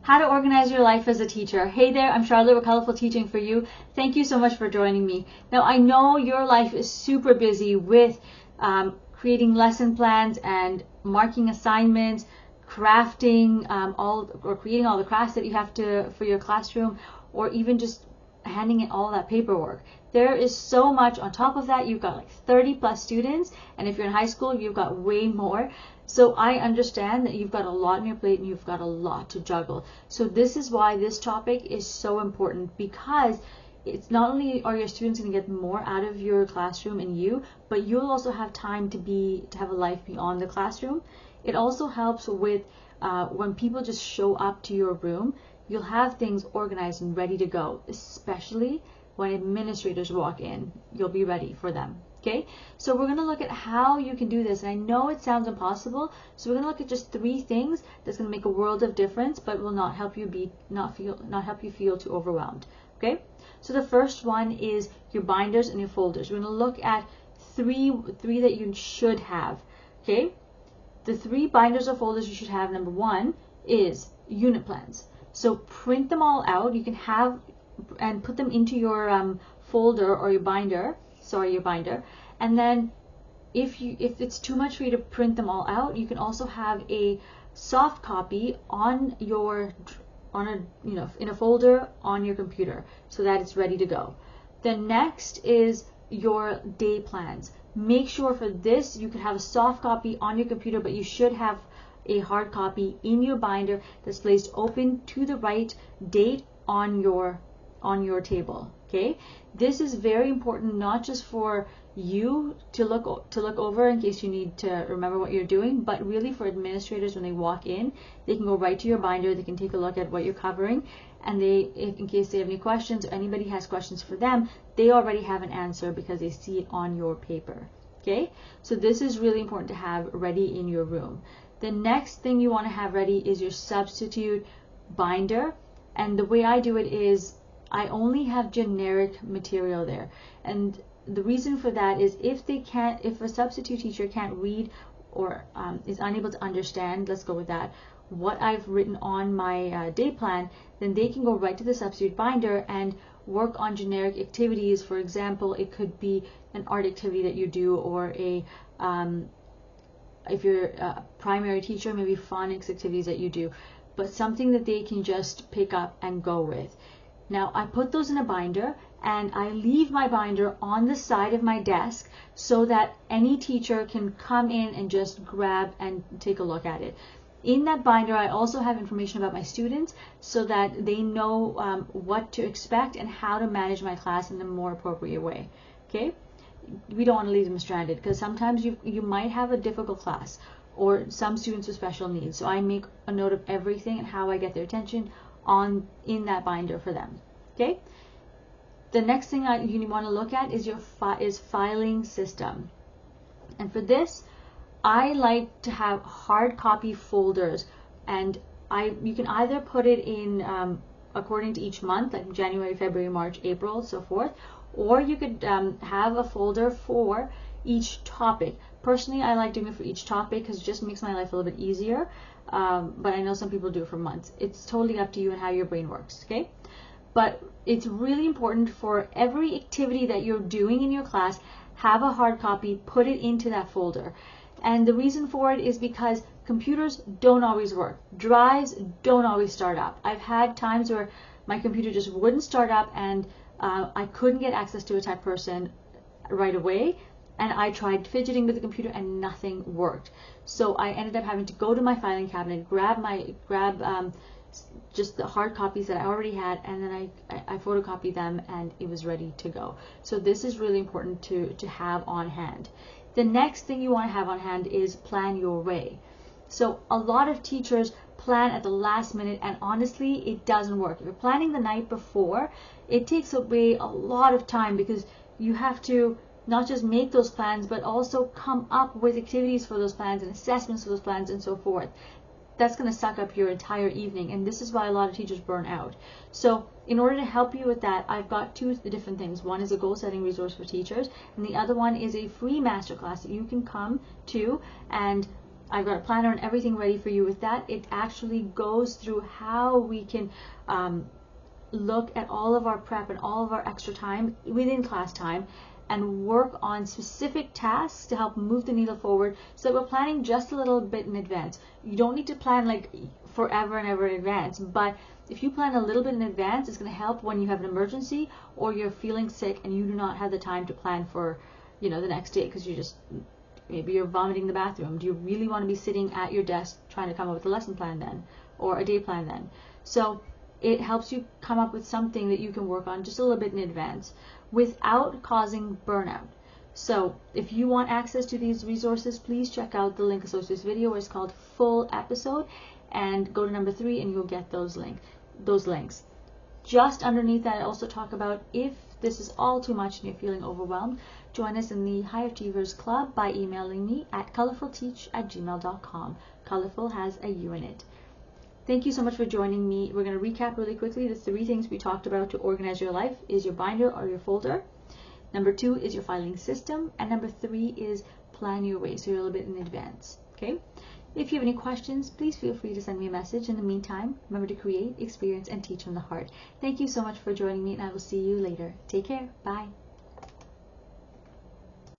How to organize your life as a teacher. Hey there, I'm Charlotte with Colorful Teaching for You. Thank you so much for joining me. Now, I know your life is super busy with creating lesson plans and marking assignments, crafting creating all the crafts that you have to for your classroom, or even just handing in all that paperwork. There is so much on top of that. You've got like 30 plus students, and if you're in high school, you've got way more. So I understand that you've got a lot on your plate and you've got a lot to juggle. So this is why this topic is so important, because it's not only are your students going to get more out of your classroom and you, but you'll also have time to have a life beyond the classroom. It also helps with when people just show up to your room, you'll have things organized and ready to go, especially when administrators walk in. You'll be ready for them. Okay, so we're going to look at how you can do this, and I know it sounds impossible, so we're going to look at just 3 things that's going to make a world of difference, but will not help you feel too overwhelmed. Okay, so the first one is your binders and your folders. We're going to look at three that you should have. Okay, the 3 binders or folders you should have. Number 1 is unit plans. So print them all out. You can have and put them into your folder or your binder. Your binder. And then if it's too much for you to print them all out, you can also have a soft copy in a folder on your computer so that it's ready to go. The next is your day plans. Make sure for this you can have a soft copy on your computer, but you should have a hard copy in your binder that's placed open to the right date on your table. Okay, this is very important, not just for you to look over in case you need to remember what you're doing, but really for administrators when they walk in, they can go right to your binder, they can take a look at what you're covering, and in case they have any questions or anybody has questions for them, they already have an answer because they see it on your paper. Okay, so this is really important to have ready in your room. The next thing you want to have ready is your substitute binder, and the way I do it is I only have generic material there, and the reason for that is if a substitute teacher can't read or is unable to understand, let's go with that, what I've written on my day plan, then they can go right to the substitute binder and work on generic activities. For example, it could be an art activity that you do, or if you're a primary teacher, maybe phonics activities that you do, but something that they can just pick up and go with. Now, I put those in a binder, and I leave my binder on the side of my desk so that any teacher can come in and just grab and take a look at it. In that binder, I also have information about my students so that they know what to expect and how to manage my class in a more appropriate way. Okay? We don't want to leave them stranded, because sometimes you might have a difficult class or some students with special needs. So I make a note of everything and how I get their attention in that binder for them. Okay. The next thing you want to look at is your filing system, and for this I like to have hard copy folders, and you can either put it in according to each month, like January, February, March, April, so forth, or you could have a folder for each topic. Personally, I like doing it for each topic because it just makes my life a little bit easier. But I know some people do it for months. It's totally up to you and how your brain works, okay? But it's really important for every activity that you're doing in your class, have a hard copy, put it into that folder. And the reason for it is because computers don't always work. Drives don't always start up. I've had times where my computer just wouldn't start up, and I couldn't get access to a tech person right away. And I tried fidgeting with the computer and nothing worked. So I ended up having to go to my filing cabinet, grab just the hard copies that I already had, and then I photocopied them, and it was ready to go. So this is really important to have on hand. The next thing you want to have on hand is plan your way. So a lot of teachers plan at the last minute, and honestly, it doesn't work. If you're planning the night before, it takes away a lot of time, because you have to not just make those plans, but also come up with activities for those plans and assessments for those plans and so forth. That's going to suck up your entire evening, and this is why a lot of teachers burn out. So in order to help you with that, I've got 2 different things. One is a goal setting resource for teachers, and the other one is a free masterclass that you can come to and I've got a planner and everything ready for you with that. It actually goes through how we can look at all of our prep and all of our extra time within class time and work on specific tasks to help move the needle forward, so that we're planning just a little bit in advance. You don't need to plan like forever and ever in advance, but if you plan a little bit in advance, it's going to help when you have an emergency or you're feeling sick and you do not have the time to plan for, the next day because maybe you're vomiting in the bathroom. Do you really want to be sitting at your desk trying to come up with a lesson plan then, or a day plan then? So it helps you come up with something that you can work on just a little bit in advance without causing burnout. So if you want access to these resources, please check out the link associated with this video, where it's called Full Episode, and go to number 3 and you'll get those links. Just underneath that, I also talk about, if this is all too much and you're feeling overwhelmed, join us in the High Achievers Club by emailing me at colorfulteach@gmail.com. Colorful has a U in it. Thank you so much for joining me. We're going to recap really quickly. The 3 things we talked about to organize your life is your binder or your folder. Number 2 is your filing system. And number 3 is plan your way, so you're a little bit in advance. Okay? If you have any questions, please feel free to send me a message. In the meantime, remember to create, experience, and teach from the heart. Thank you so much for joining me, and I will see you later. Take care. Bye.